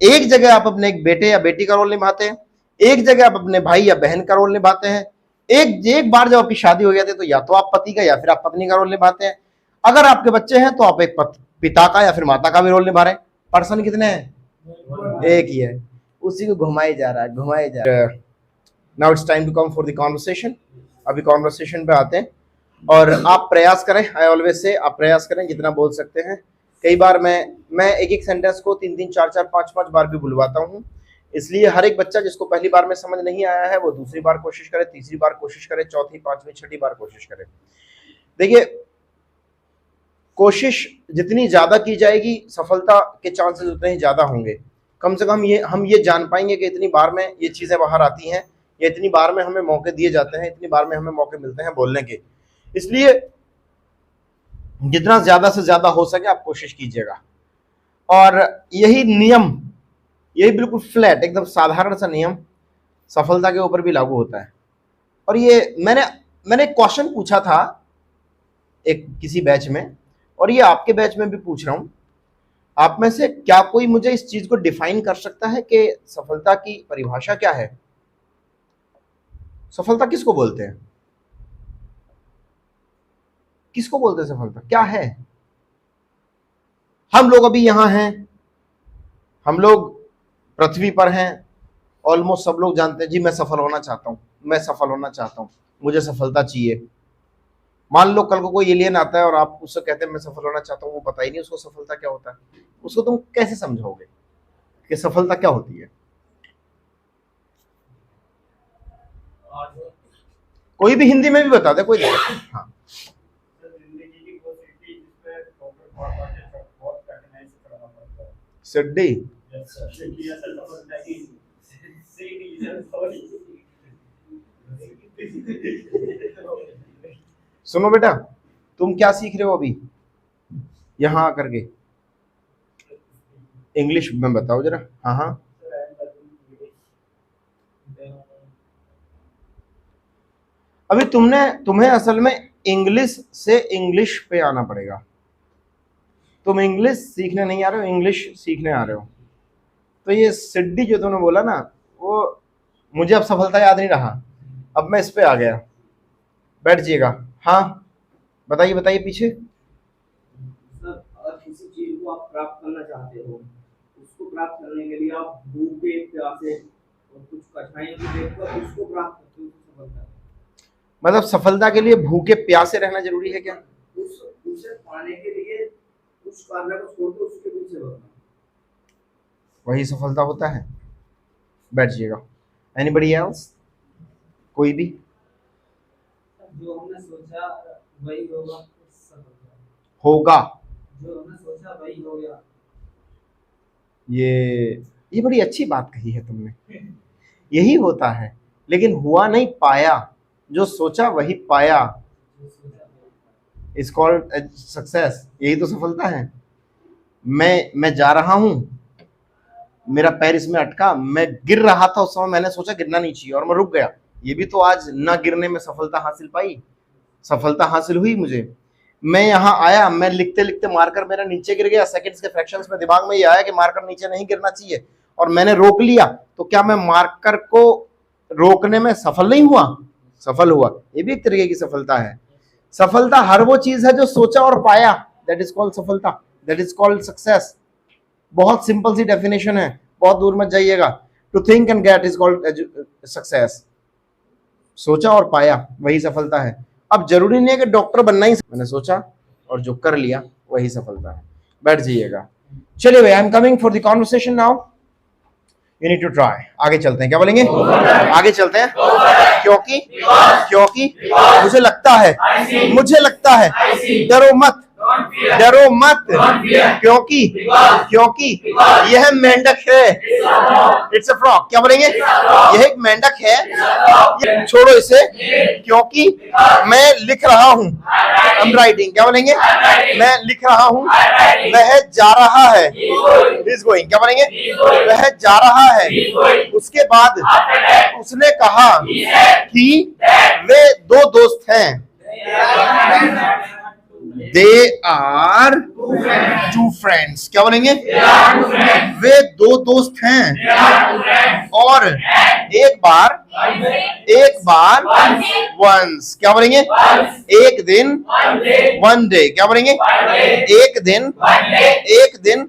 एक जगह आप अपने एक बेटे या बेटी का रोल निभाते हैं, एक जगह आप अपने भाई या बहन का रोल निभाते हैं, एक बार जब आपकी शादी हो जाती है तो या तो आप पति का या फिर आप पत्नी का रोल निभाते हैं। अगर आपके बच्चे हैं तो आप एक पिता का या फिर माता का भी रोल निभा रहे हैं। पर्सन कितने हैं? एक ही है, उसी को घुमाई जा रहा है। Now it's time to come for the conversation. अभी कॉन्वर्सेशन पे आते हैं और आप प्रयास करें, आई ऑलवेज से आप प्रयास करें जितना बोल सकते हैं। कई बार मैं एक सेंटेंस को 3-3, 4-4, 5-5 बार भी बुलवाता हूँ, इसलिए हर एक बच्चा जिसको पहली बार में समझ नहीं आया है वो दूसरी बार कोशिश करे, तीसरी बार कोशिश करे, चौथी, पांचवी, छठी बार कोशिश करे। देखिए, कोशिश जितनी ज्यादा की जाएगी सफलता के चांसेस उतने ही ज्यादा होंगे। कम से कम हम ये जान पाएंगे कि इतनी बार में ये चीजें बाहर आती हैं, या इतनी बार में हमें मौके दिए जाते हैं, इतनी बार में हमें मौके मिलते हैं बोलने के। इसलिए जितना ज्यादा से ज्यादा हो सके आप कोशिश कीजिएगा। और यही नियम, यही बिल्कुल फ्लैट एकदम साधारण सा नियम सफलता के ऊपर भी लागू होता है। और ये मैंने एक क्वेश्चन पूछा था एक किसी बैच में, और ये आपके बैच में भी पूछ रहा हूं, आप में से क्या कोई मुझे इस चीज को डिफाइन कर सकता है कि सफलता की परिभाषा क्या है? सफलता किसको बोलते हैं? किसको बोलते हैं सफलता? क्या है? हम लोग अभी यहां हैं, हम लोग पृथ्वी पर हैं, ऑलमोस्ट सब लोग जानते हैं जी मैं सफल होना चाहता हूं, मैं सफल होना चाहता हूं, मुझे सफलता चाहिए। मान लो कल को कोई एलियन आता है और आप उससे कहते हैं मैं सफल होना चाहता हूं, वो पता ही नहीं उसको सफलता क्या होता है। उसको तुम कैसे समझाओगे कि सफलता क्या होती है? कोई भी हिंदी में भी बता दे, कोई हाँ। सिड्डी सुनो बेटा, तुम क्या सीख रहे हो अभी यहां आकर के? इंग्लिश में बताओ जरा। हाँ हाँ, अभी तुम्हें असल में इंग्लिश से इंग्लिश पे आना पड़ेगा। तुम इंग्लिश सीखने नहीं आ रहे हो, इंग्लिश सीखने आ रहे हो। तो ये सिड्डी जो तुमने बोला ना, वो मुझे अब सफलता याद नहीं रहा, अब मैं इस पे आ गया। बैठ जाइएगा। हाँ बताइए बताइए पीछे। सर, अगर किसी चीज को आप प्राप्त करना चाहते हो, उसको प्राप्त करने के लिए आप भूखे प्यासे और कुछ कठिनाइयों को देखकर उसको प्राप्त करते हो, सफलता। मतलब सफलता के लिए भूखे प्यासे रहना जरूरी है क्या? उसे पाने के लिए उस कार्य को छोड़कर उसके पीछे भागना, वही सफलता होता है। बैठ जाइएगा। Anybody else? कोई भी? जो हमने सोचा वही होगा, होगा। जो हमने सोचा वही हो गया। ये बड़ी अच्छी बात कही है तुमने। यही होता है, लेकिन हुआ नहीं पाया। जो सोचा वही पाया, इट्स कॉल्ड सक्सेस। यही तो सफलता है। मैं जा रहा हूं, मेरा पैर इसमें अटका, मैं गिर रहा था उस समय, मैंने सोचा गिरना नहीं चाहिए और मैं रुक गया। ये भी तो आज ना गिरने में सफलता हासिल पाई, सफलता हासिल हुई मुझे। मैं यहाँ आया, मैं लिखते लिखते मार्कर मेरा नीचे गिर गया, सेकंड्स के फ्रैक्शंस में दिमाग में ये आया कि मार्कर नीचे नहीं गिरना चाहिए, और मैंने रोक लिया। तो क्या मैं मार्कर को रोकने में सफल नहीं हुआ? सफल हुआ। ये भी एक तरीके की सफलता है। सफलता हर वो चीज है जो सोचा और पाया, दैट इज कॉल्ड सफलता, दैट इज कॉल्ड सक्सेस। बहुत सिंपल सी डेफिनेशन है, बहुत दूर मत जाइएगा। To think and get is called success. सोचा और पाया वही सफलता है। अब जरूरी नहीं है कि डॉक्टर बनना ही, मैंने सोचा और जो कर लिया वही सफलता है। बैठ जाइएगा। चलिए भाई, I am coming for the conversation now, you need to try. आगे चलते हैं। क्या बोलेंगे? आगे चलते हैं। क्योंकि मुझे लगता है डरो मत, डरो मत, क्योंकि यह मेंढक है। It's a frog. क्या बोलेंगे? यह एक मेंढक है, छोड़ो इसे, क्योंकि मैं लिख रहा हूं। I am writing. क्या बोलेंगे? मैं लिख रहा हूं। वह जा रहा है। Is going. क्या बोलेंगे? वह जा रहा है। उसके बाद उसने कहा कि वे दो दोस्त हैं। They are two friends. क्या बोलेंगे? वे दो दोस्त हैं और एक बार वंस। क्या बोलेंगे? एक दिन, वन डे। क्या बोलेंगे? एक दिन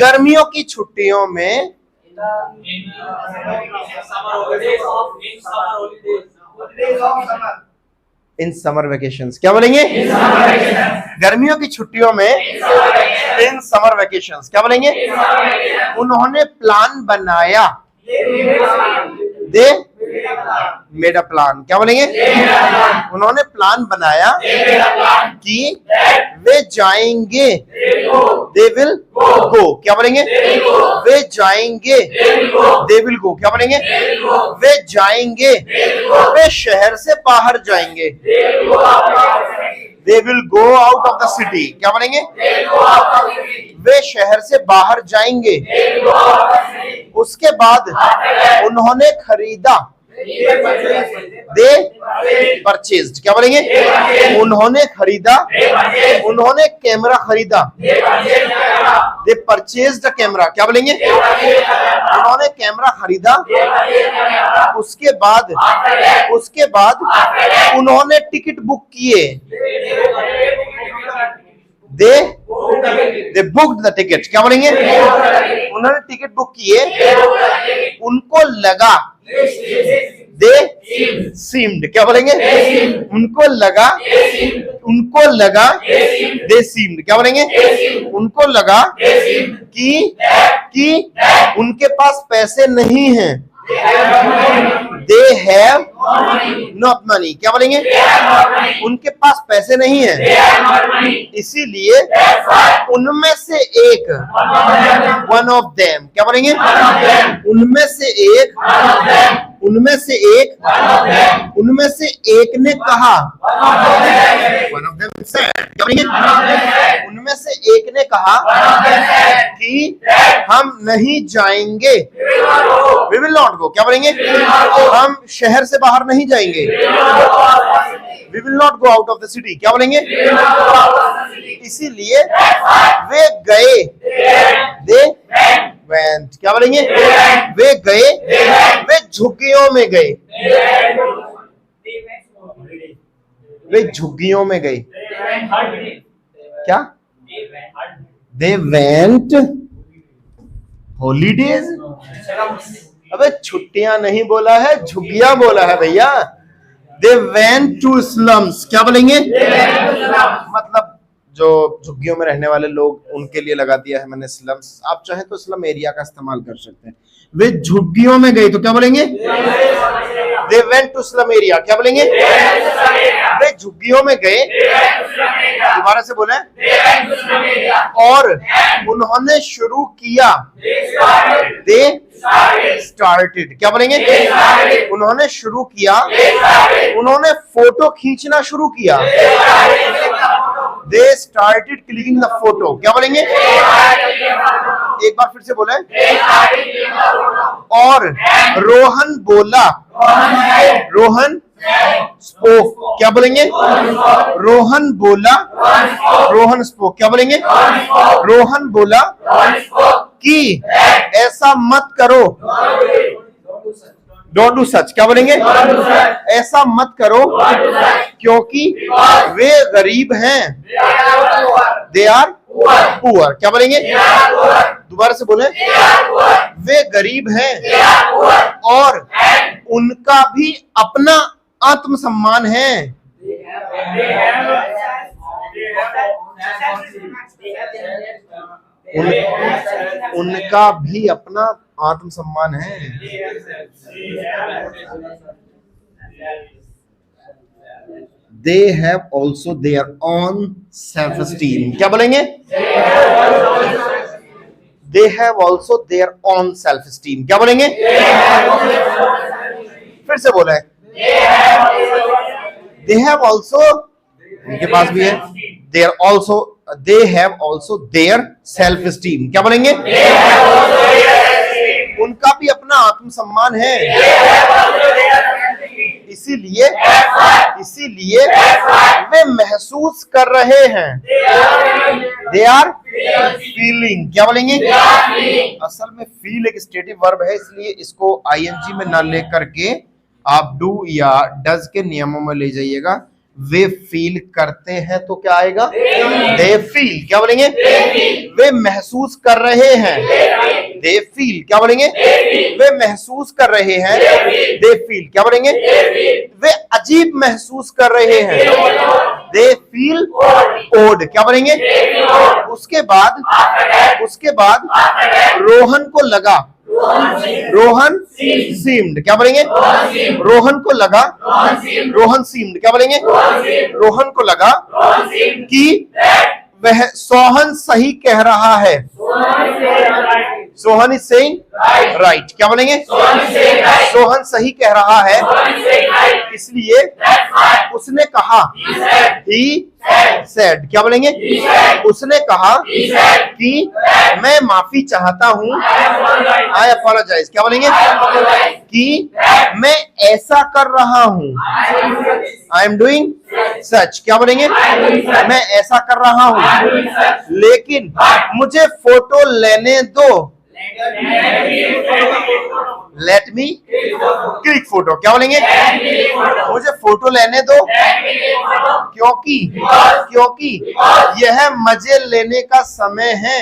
गर्मियों की छुट्टियों में इन समर वेकेशंस। क्या बोलेंगे? गर्मियों की छुट्टियों में इन समर वेकेशंस। क्या बोलेंगे? उन्होंने प्लान बनाया। They made a plan. क्या बोलेंगे? उन्होंने प्लान बनाया कि वे जाएंगे। They will go. क्या बोलेंगे? वे जाएंगे। They will go. क्या बोलेंगे? वे जाएंगे। वे शहर से बाहर जाएंगे। They will go out of the city. क्या बोलेंगे? वे शहर से बाहर जाएंगे। उसके बाद उन्होंने खरीदा। दे परचेज्ड। क्या बोलेंगे? उन्होंने खरीदा। उन्होंने कैमरा खरीदा। दे परचेज्ड द कैमरा। क्या बोलेंगे? उन्होंने कैमरा खरीदा। उसके बाद उन्होंने टिकट बुक किए। दे बुक्ड द टिकट। क्या बोलेंगे? उन्होंने टिकट बुक किए। उनको लगा। दे सीम्ड। क्या बोलेंगे? उनको लगा। दे सीम्ड। क्या बोलेंगे? उनको लगा कि उनके पास पैसे नहीं हैं। They have not money. क्या बोलेंगे? उनके पास पैसे नहीं है, इसीलिए उनमें से एक, वन ऑफ देम। क्या बोलेंगे? उनमें से एक ने कहा। One of them said. क्या बोलेंगे? उनमें से एक ने कहा कि हम नहीं जाएंगे। We will not go। क्या बोलेंगे? हम शहर से बाहर नहीं जाएंगे। We will not go out of the city। क्या बोलेंगे? इसीलिए वे गए। They went। क्या बोलेंगे? वे गए। वे झुग्गियों में गए। वे झुग्गियों में गए। क्या? They went holidays. अबे छुट्टियां नहीं बोला है, झुग्गियां बोला है भैया। They went to slums. क्या बोलेंगे? मतलब जो झुग्गियों में रहने वाले लोग, उनके लिए लगा दिया है मैंने स्लम्स। आप चाहें तो स्लम एरिया का इस्तेमाल कर सकते हैं। वे झुग्गियों में गए तो क्या बोलेंगे? They went to slum area. क्या बोलेंगे? वे झुग्गियों में गए। दोबारा से बोले। और उन्होंने शुरू किया। They started. क्या बोलेंगे? उन्होंने शुरू किया। उन्होंने फोटो खींचना शुरू किया। They started clicking the photo. क्या बोलेंगे? एक बार फिर से बोले। और रोहन बोला। रोहन स्पोक। क्या बोलेंगे? रोहन बोला। रोहन स्पोक। क्या बोलेंगे? रोहन बोला कि ऐसा मत करो। Don't do such. क्या बोलेंगे? ऐसा मत करो क्योंकि वे गरीब हैं। They are poor. क्या बोलेंगे? दोबारा से बोले। वे गरीब हैं और उनका भी अपना आत्मसम्मान है। उनका भी अपना आत्मसम्मान है। They have also their own self-esteem। क्या बोलेंगे? They have also their own self-esteem। क्या बोलेंगे? फिर से बोले। They have also, उनके पास भी है। They have also their self-esteem। क्या बोलेंगे? उनका भी अपना आत्मसम्मान है। इसीलिए वे महसूस कर रहे हैं। They are feeling. क्या बोलेंगे? असल में फील एक स्टेटिव वर्ब है, इसलिए इसको आईएनजी में ना लेकर के आप डू या डज के नियमों में ले जाइएगा। वे फील करते हैं तो क्या आएगा? They feel. क्या बोलेंगे? वे महसूस कर रहे हैं। They feel. क्या बोलेंगे? वे महसूस कर रहे हैं। They feel. क्या बोलेंगे? वे अजीब महसूस कर रहे हैं। They feel odd. क्या बोलेंगे? उसके बाद रोहन को लगा। रोहन सीम्ड। क्या बोलेंगे? रोहन को लगा। रोहन सीम्ड। क्या बोलेंगे? रोहन को लगा कि वह सोहन सही कह रहा है। Sohan is saying right. क्या बोलेंगे? सोहन सही कह रहा है, इसलिए उसने कहा। He said. क्या बोलेंगे? उसने कहा कि मैं माफी चाहता हूं। आई अपोलोजाइज। क्या बोलेंगे? कि मैं ऐसा कर रहा हूं। I am doing such. क्या बोलेंगे? मैं ऐसा कर रहा हूं, लेकिन मुझे फोटो लेने दो। Let me click photo. क्या बोलेंगे? मुझे फोटो लेने दो, क्योंकि यह मजे लेने का समय है।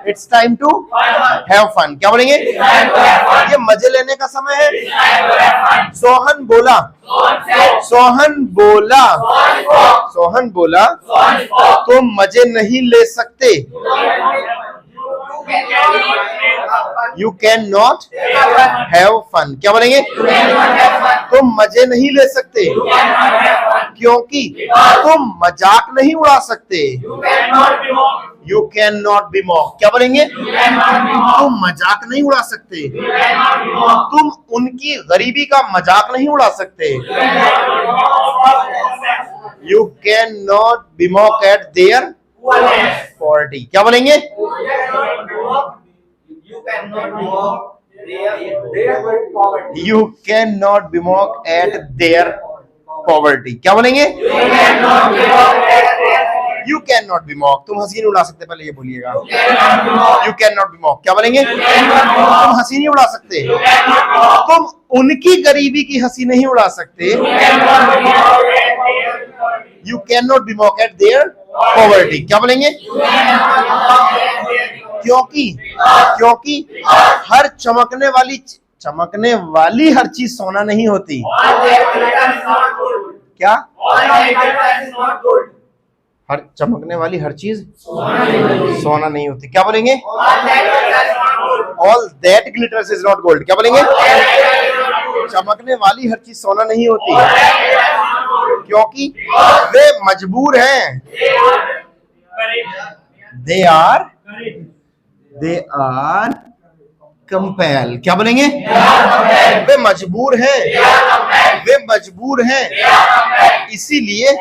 It's time to have fun. क्या बोलेंगे? ये मजे लेने का समय है। सोहन बोला। तुम मजे नहीं ले सकते। You can not have fun. क्या बोलेंगे? तुम मजे नहीं ले सकते, क्योंकि तुम मजाक नहीं उड़ा सकते। You can not be mock. क्या बोलेंगे? तुम मजाक नहीं उड़ा सकते। तुम उनकी गरीबी का मजाक नहीं उड़ा सकते। You can not be mock at there poverty. क्या बोलेंगे? You can not be mock at there poverty. क्या बोलेंगे? You can not be mock. तुम हंसी नहीं उड़ा सकते। पहले ये बोलिएगा। You can not be mock. क्या बोलेंगे? तुम हंसी नहीं उड़ा सकते। तुम उनकी गरीबी की हंसी नहीं उड़ा सकते। You can not be mock at there poverty. क्या बोलेंगे? क्योंकि हर चमकने वाली हर चीज सोना नहीं होती। क्या? हर चमकने वाली हर चीज सोना नहीं होती। क्या बोलेंगे? All that glitters is not gold. क्या बोलेंगे? चमकने वाली हर चीज सोना नहीं होती, क्योंकि वे मजबूर हैं। They are compel. क्या बोलेंगे? वे मजबूर हैं। इसीलिए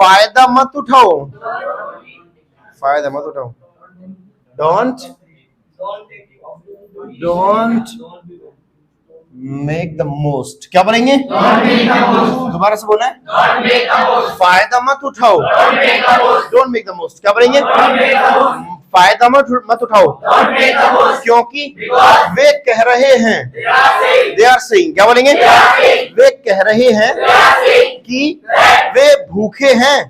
फायदा मत उठाओ। Don't make the most. क्या बोलेंगे? दोबारा से बोलना है। फायदा मत उठाओ। Don't make the most. क्या बोलेंगे? फायदा मत उठाओ, क्योंकि वे कह रहे हैं। They are saying. क्या बोलेंगे? वे कह रहे हैं कि वे भूखे हैं।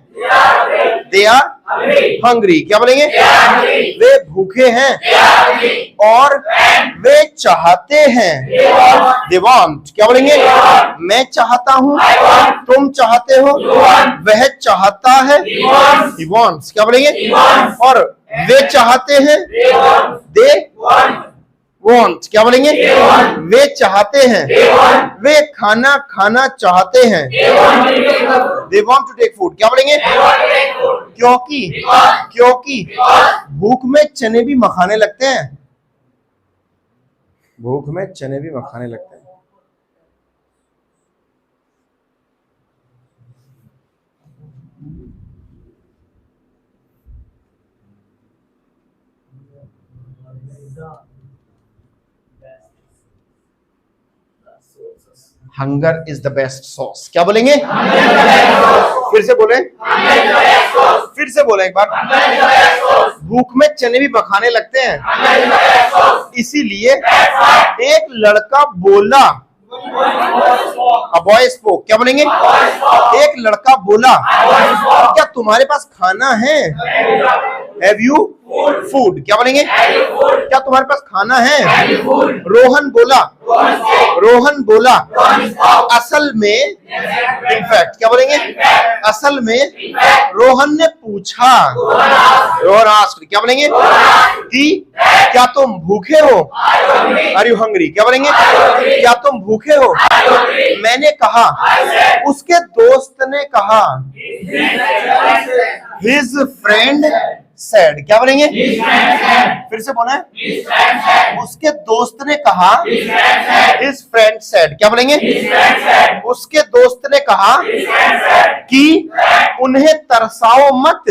They are hungry. क्या बोलेंगे? वे भूखे हैं और वे चाहते हैं। They want. क्या बोलेंगे? मैं चाहता हूं, तुम चाहते हो, वह चाहता है। He wants. क्या बोलेंगे? और वे चाहते हैं। They want. क्या बोलेंगे? वे चाहते हैं। वे खाना चाहते हैं। They want to take food. क्या बोलेंगे? क्योंकि भूख में चने भी मखाने लगते हैं। भूख में चने भी मखाने लगते हैं। Hunger is the best sauce. क्या बोलेंगे? फिर से बोले, फिर से बोले एक बार। भूख में चने भी पकाने लगते हैं, इसीलिए एक लड़का बोला, बॉय स्पोक। क्या बोलेंगे? एक लड़का बोला, क्या तुम्हारे पास खाना है? Have you food? क्या बोलेंगे? क्या तुम्हारे पास खाना है? रोहन बोला, रोहन बोला, असल में, इनफैक्ट। क्या बोलेंगे? असल में रोहन ने पूछा, रोहन आस्क्ड। क्या बोलेंगे? कि क्या तुम भूखे हो? Are you hungry? क्या बोलेंगे? क्या तुम भूखे हो? मैंने कहा, उसके दोस्त ने कहा, हिज फ्रेंड said। क्या बोलेंगे? फिर से बोला है। उसके दोस्त ने कहा, his friend said। क्या बोलेंगे? उसके दोस्त ने कहा कि उन्हें तरसाओ मत।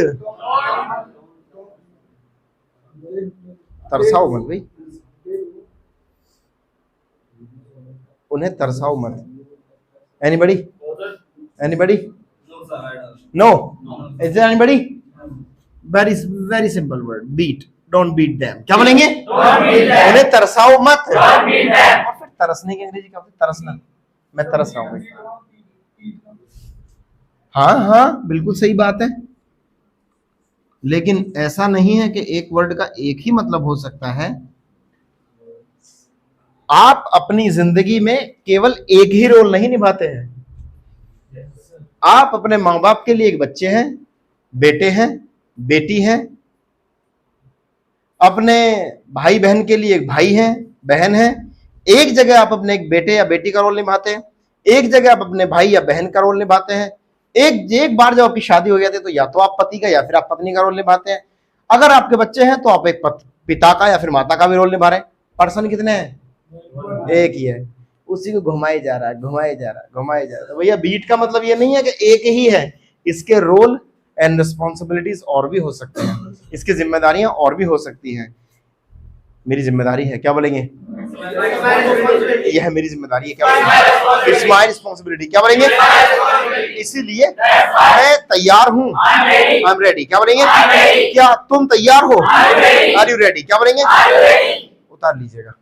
तरसाओ मत भाई, उन्हें तरसाओ मत। Anybody? Anybody? No? Is there anybody? very simple word, beat, don't beat them। क्या बोलेंगे? उन्हें तरसाओ मत। और फिर तरसने की अंग्रेजी क्या होती है? तरसना। मैं तरस रहा हूँ। हाँ हाँ, बिल्कुल सही बात है, लेकिन ऐसा नहीं है कि एक वर्ड का एक ही मतलब हो सकता है। आप अपनी जिंदगी में केवल एक ही रोल नहीं निभाते हैं। आप अपने माँ बाप के लिए एक बच्चे हैं, बेटे हैं, बेटी है, अपने भाई बहन के लिए एक भाई है, बहन है। एक जगह आप अपने एक बेटे या बेटी का रोल निभाते हैं, एक जगह आप अपने भाई या बहन का रोल निभाते हैं। एक बार जब आपकी शादी हो जाती है तो या तो आप पति का या फिर आप पत्नी का रोल निभाते हैं। अगर आपके बच्चे हैं तो आप एक पिता का या फिर माता का भी रोल निभा रहे हैं। पर्सन कितने हैं? एक ही है, उसी को घुमाए जा रहा है, घुमाए जा रहा है, घुमाए जा रहा है। भैया बीट का मतलब ये नहीं है कि एक ही है, इसके रोल एंड रिस्पॉन्सिबिलिटीज और भी हो सकते हैं, इसकी जिम्मेदारियां और भी हो सकती हैं। मेरी जिम्मेदारी है, क्या बोलेंगे? यह है मेरी जिम्मेदारी है, क्या बोलेंगे? It's my responsibility. क्या बोलेंगे? इसीलिए मैं तैयार हूं, आई एम रेडी। क्या बोलेंगे? क्या तुम तैयार हो? Are you ready? क्या बोलेंगे? उतार लीजिएगा।